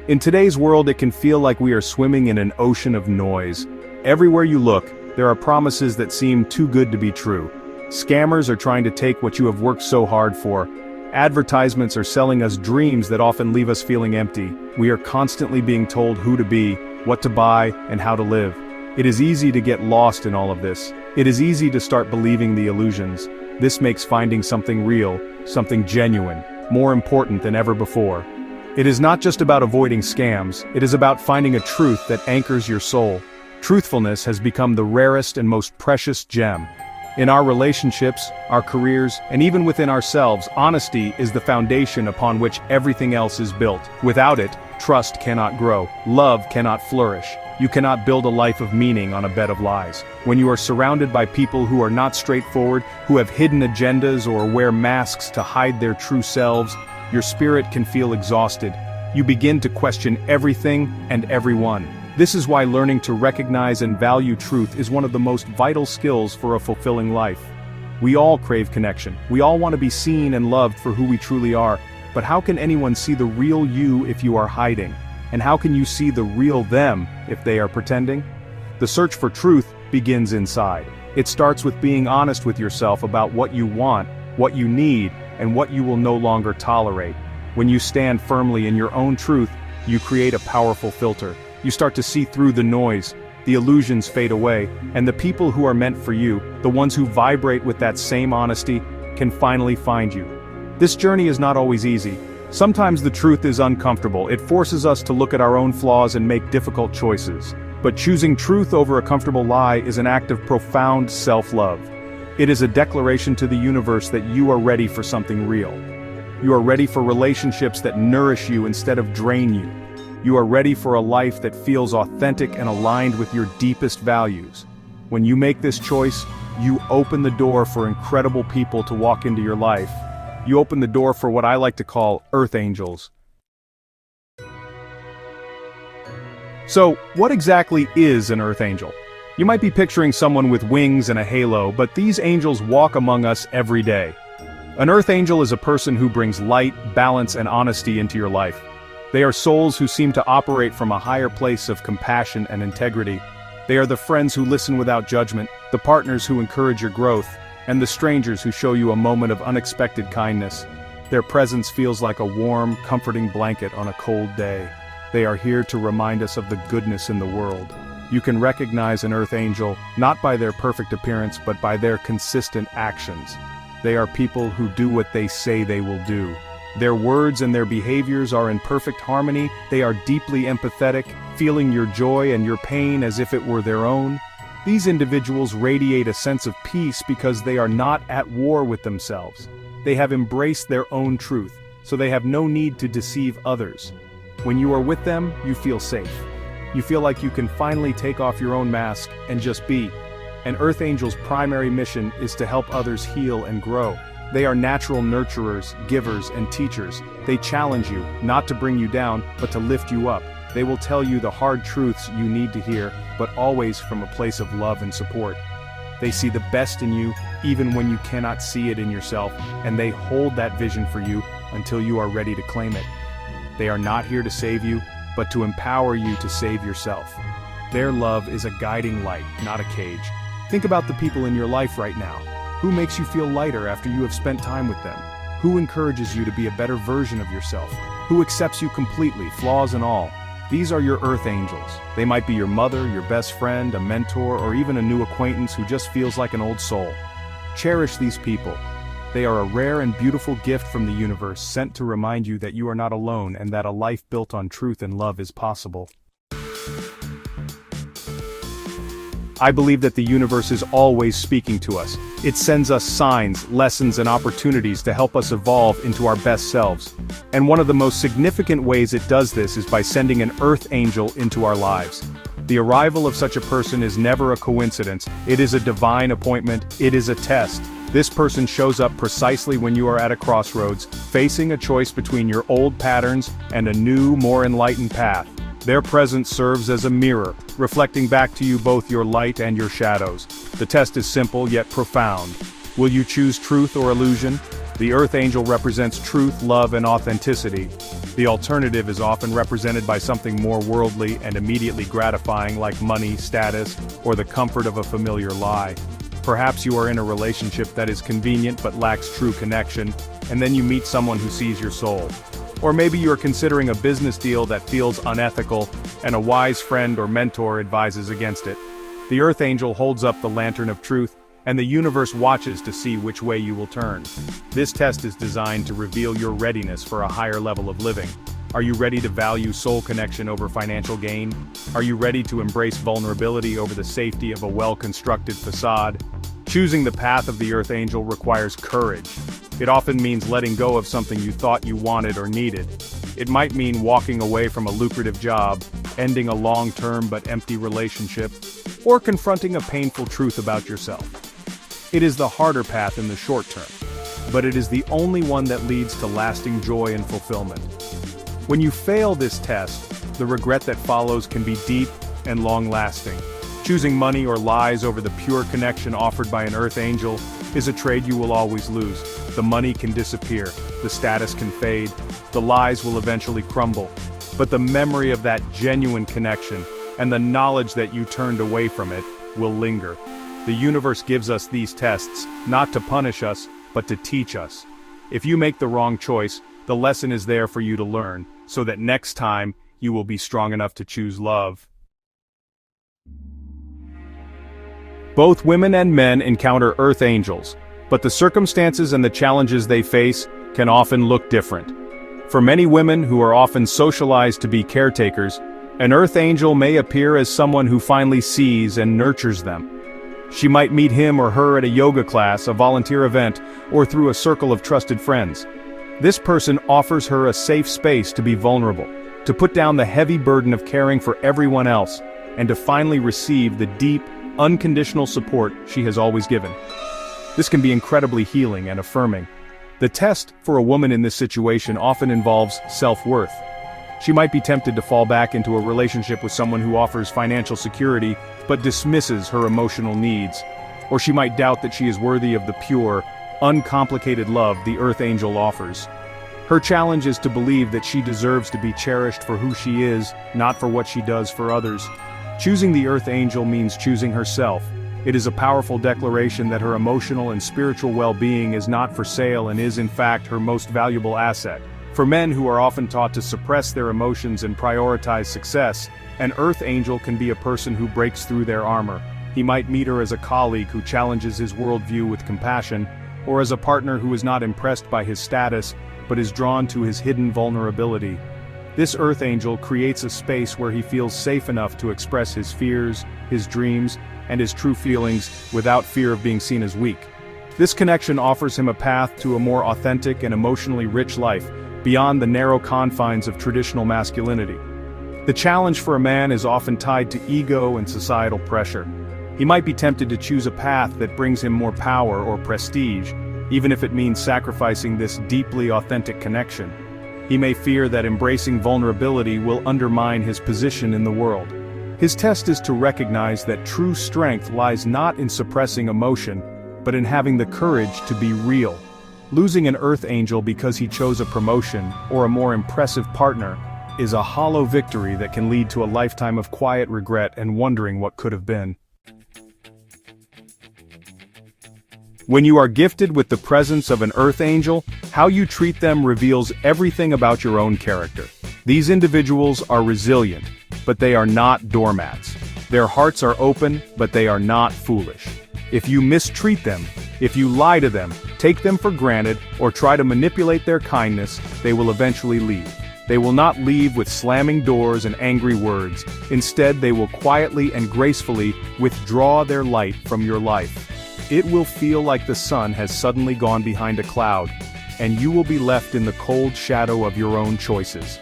In today's world, it can feel like we are swimming in an ocean of noise. Everywhere you look, there are promises that seem too good to be true. Scammers are trying to take what you have worked so hard for. Advertisements are selling us dreams that often leave us feeling empty. We are constantly being told who to be, what to buy, and how to live. It is easy to get lost in all of this. It is easy to start believing the illusions. This makes finding something real, something genuine, more important than ever before. It is not just about avoiding scams, it is about finding a truth that anchors your soul. Truthfulness has become the rarest and most precious gem. In our relationships, our careers, and even within ourselves, honesty is the foundation upon which everything else is built. Without it, trust cannot grow, love cannot flourish. You cannot build a life of meaning on a bed of lies. When you are surrounded by people who are not straightforward, who have hidden agendas or wear masks to hide their true selves, your spirit can feel exhausted. You begin to question everything and everyone. This is why learning to recognize and value truth is one of the most vital skills for a fulfilling life. We all crave connection. We all want to be seen and loved for who we truly are. But how can anyone see the real you if you are hiding? And how can you see the real them if they are pretending? The search for truth begins inside. It starts with being honest with yourself about what you want, what you need, and what you will no longer tolerate. When you stand firmly in your own truth, you create a powerful filter. You start to see through the noise, the illusions fade away, and the people who are meant for you, the ones who vibrate with that same honesty, can finally find you. This journey is not always easy. Sometimes the truth is uncomfortable. It forces us to look at our own flaws and make difficult choices. But choosing truth over a comfortable lie is an act of profound self-love. It is a declaration to the universe that you are ready for something real. You are ready for relationships that nourish you instead of drain you. You are ready for a life that feels authentic and aligned with your deepest values. When you make this choice, you open the door for incredible people to walk into your life. You open the door for what I like to call earth angels. So, what exactly is an earth angel? You might be picturing someone with wings and a halo, but these angels walk among us every day. An earth angel is a person who brings light, balance, and honesty into your life. They are souls who seem to operate from a higher place of compassion and integrity. They are the friends who listen without judgment, the partners who encourage your growth, and the strangers who show you a moment of unexpected kindness. Their presence feels like a warm, comforting blanket on a cold day. They are here to remind us of the goodness in the world. You can recognize an earth angel, not by their perfect appearance but by their consistent actions. They are people who do what they say they will do. Their words and their behaviors are in perfect harmony. They are deeply empathetic, feeling your joy and your pain as if it were their own. These individuals radiate a sense of peace because they are not at war with themselves. They have embraced their own truth, so they have no need to deceive others. When you are with them, you feel safe. You feel like you can finally take off your own mask and just be. An earth angel's primary mission is to help others heal and grow. They are natural nurturers, givers, and teachers. They challenge you, not to bring you down, but to lift you up. They will tell you the hard truths you need to hear, but always from a place of love and support. They see the best in you, even when you cannot see it in yourself, and they hold that vision for you until you are ready to claim it. They are not here to save you, but to empower you to save yourself. Their love is a guiding light, not a cage. Think about the people in your life right now. Who makes you feel lighter after you have spent time with them? Who encourages you to be a better version of yourself? Who accepts you completely, flaws and all? These are your earth angels. They might be your mother, your best friend, a mentor, or even a new acquaintance who just feels like an old soul. Cherish these people. They are a rare and beautiful gift from the universe, sent to remind you that you are not alone and that a life built on truth and love is possible. I believe that the universe is always speaking to us. It sends us signs, lessons, and opportunities to help us evolve into our best selves. And one of the most significant ways it does this is by sending an earth angel into our lives. The arrival of such a person is never a coincidence. It is a divine appointment. It is a test. This person shows up precisely when you are at a crossroads, facing a choice between your old patterns and a new, more enlightened path. Their presence serves as a mirror, reflecting back to you both your light and your shadows. The test is simple yet profound. Will you choose truth or illusion? The earth angel represents truth, love, and authenticity. The alternative is often represented by something more worldly and immediately gratifying, like money, status, or the comfort of a familiar lie. Perhaps you are in a relationship that is convenient but lacks true connection, and then you meet someone who sees your soul. Or maybe you're considering a business deal that feels unethical, and a wise friend or mentor advises against it. The Earth Angel holds up the lantern of truth, and the universe watches to see which way you will turn. This test is designed to reveal your readiness for a higher level of living. Are you ready to value soul connection over financial gain? Are you ready to embrace vulnerability over the safety of a well-constructed facade? Choosing the path of the Earth Angel requires courage. It often means letting go of something you thought you wanted or needed. It might mean walking away from a lucrative job, ending a long-term but empty relationship, or confronting a painful truth about yourself. It is the harder path in the short term, but it is the only one that leads to lasting joy and fulfillment. When you fail this test, the regret that follows can be deep and long-lasting. Choosing money or lies over the pure connection offered by an Earth Angel is a trade you will always lose. The money can disappear, the status can fade, the lies will eventually crumble, but the memory of that genuine connection, and the knowledge that you turned away from it, will linger. The universe gives us these tests, not to punish us, but to teach us. If you make the wrong choice, the lesson is there for you to learn, so that next time, you will be strong enough to choose love. Both women and men encounter Earth Angels, but the circumstances and the challenges they face can often look different. For many women who are often socialized to be caretakers, an Earth Angel may appear as someone who finally sees and nurtures them. She might meet him or her at a yoga class, a volunteer event, or through a circle of trusted friends. This person offers her a safe space to be vulnerable, to put down the heavy burden of caring for everyone else, and to finally receive the deep, unconditional support she has always given. This can be incredibly healing and affirming. The test for a woman in this situation often involves self-worth. She might be tempted to fall back into a relationship with someone who offers financial security but dismisses her emotional needs. Or she might doubt that she is worthy of the pure, uncomplicated love the Earth Angel offers. Her challenge is to believe that she deserves to be cherished for who she is, not for what she does for others. Choosing the Earth Angel means choosing herself. It is a powerful declaration that her emotional and spiritual well-being is not for sale and is in fact her most valuable asset. For men who are often taught to suppress their emotions and prioritize success, an Earth Angel can be a person who breaks through their armor. He might meet her as a colleague who challenges his worldview with compassion, or as a partner who is not impressed by his status, but is drawn to his hidden vulnerability. This Earth Angel creates a space where he feels safe enough to express his fears, his dreams, and his true feelings without fear of being seen as weak. This connection offers him a path to a more authentic and emotionally rich life, beyond the narrow confines of traditional masculinity. The challenge for a man is often tied to ego and societal pressure. He might be tempted to choose a path that brings him more power or prestige, even if it means sacrificing this deeply authentic connection. He may fear that embracing vulnerability will undermine his position in the world. His test is to recognize that true strength lies not in suppressing emotion, but in having the courage to be real. Losing an Earth Angel because he chose a promotion or a more impressive partner is a hollow victory that can lead to a lifetime of quiet regret and wondering what could have been. When you are gifted with the presence of an Earth Angel, how you treat them reveals everything about your own character. These individuals are resilient, but they are not doormats. Their hearts are open, but they are not foolish. If you mistreat them, if you lie to them, take them for granted, or try to manipulate their kindness, they will eventually leave. They will not leave with slamming doors and angry words. Instead, they will quietly and gracefully withdraw their light from your life. It will feel like the sun has suddenly gone behind a cloud, and you will be left in the cold shadow of your own choices.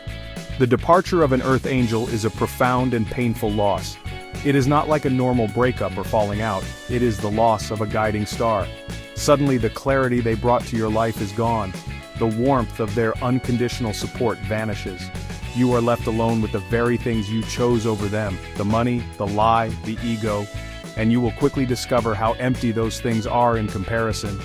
The departure of an Earth Angel is a profound and painful loss. It is not like a normal breakup or falling out, it is the loss of a guiding star. Suddenly the clarity they brought to your life is gone. The warmth of their unconditional support vanishes. You are left alone with the very things you chose over them, the money, the lie, the ego, and you will quickly discover how empty those things are in comparison.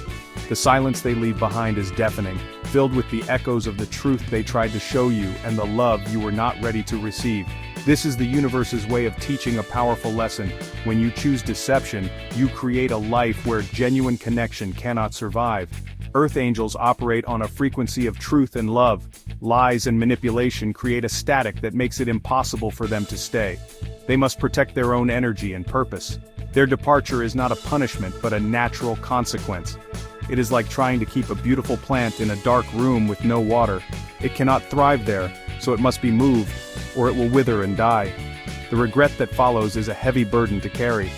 The silence they leave behind is deafening, filled with the echoes of the truth they tried to show you and the love you were not ready to receive. This is the universe's way of teaching a powerful lesson. When you choose deception, you create a life where genuine connection cannot survive. Earth angels operate on a frequency of truth and love. Lies and manipulation create a static that makes it impossible for them to stay. They must protect their own energy and purpose. Their departure is not a punishment but a natural consequence. It is like trying to keep a beautiful plant in a dark room with no water. It cannot thrive there, so it must be moved, or it will wither and die. The regret that follows is a heavy burden to carry.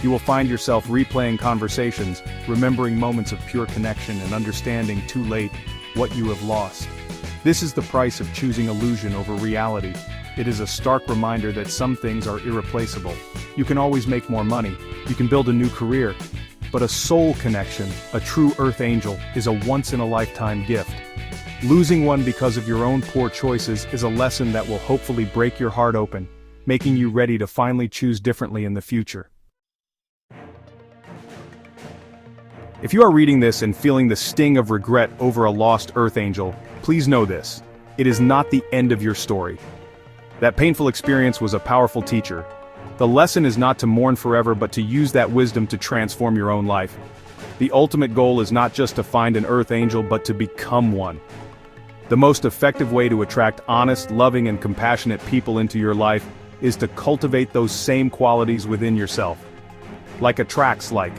You will find yourself replaying conversations, remembering moments of pure connection and understanding too late what you have lost. This is the price of choosing illusion over reality. It is a stark reminder that some things are irreplaceable. You can always make more money, you can build a new career, but a soul connection, a true earth angel, is a once-in-a-lifetime gift. Losing one because of your own poor choices is a lesson that will hopefully break your heart open, making you ready to finally choose differently in the future. If you are reading this and feeling the sting of regret over a lost earth angel, please know this: it is not the end of your story. That painful experience was a powerful teacher. The lesson is not to mourn forever but to use that wisdom to transform your own life. The ultimate goal is not just to find an earth angel but to become one. The most effective way to attract honest, loving and compassionate people into your life is to cultivate those same qualities within yourself. Like attracts like.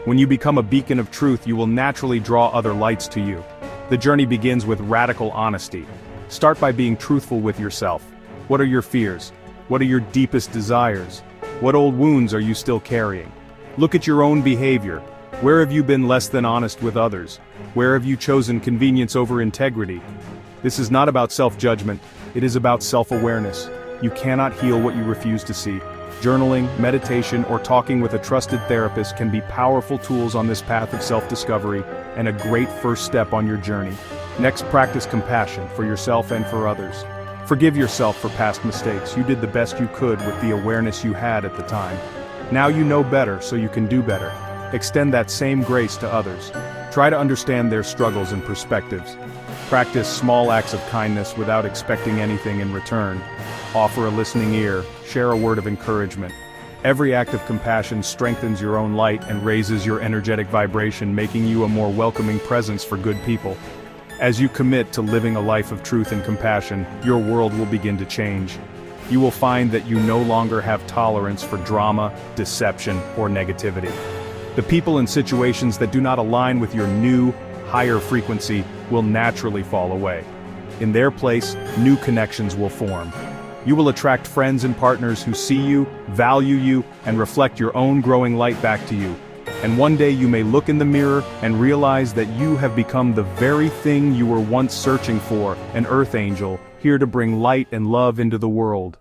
When you become a beacon of truth, you will naturally draw other lights to you. The journey begins with radical honesty. Start by being truthful with yourself. What are your fears? What are your deepest desires? What old wounds are you still carrying? Look at your own behavior. Where have you been less than honest with others? Where have you chosen convenience over integrity? This is not about self-judgment, it is about self-awareness. You cannot heal what you refuse to see. Journaling, meditation, or talking with a trusted therapist can be powerful tools on this path of self-discovery and a great first step on your journey. Next, practice compassion for yourself and for others. Forgive yourself for past mistakes. You did the best you could with the awareness you had at the time. Now you know better, so you can do better. Extend that same grace to others. Try to understand their struggles and perspectives. Practice small acts of kindness without expecting anything in return. Offer a listening ear, share a word of encouragement. Every act of compassion strengthens your own light and raises your energetic vibration, making you a more welcoming presence for good people. As you commit to living a life of truth and compassion, your world will begin to change. You will find that you no longer have tolerance for drama, deception, or negativity. The people and situations that do not align with your new, higher frequency will naturally fall away. In their place, new connections will form. You will attract friends and partners who see you, value you, and reflect your own growing light back to you. And one day you may look in the mirror and realize that you have become the very thing you were once searching for, an earth angel, here to bring light and love into the world.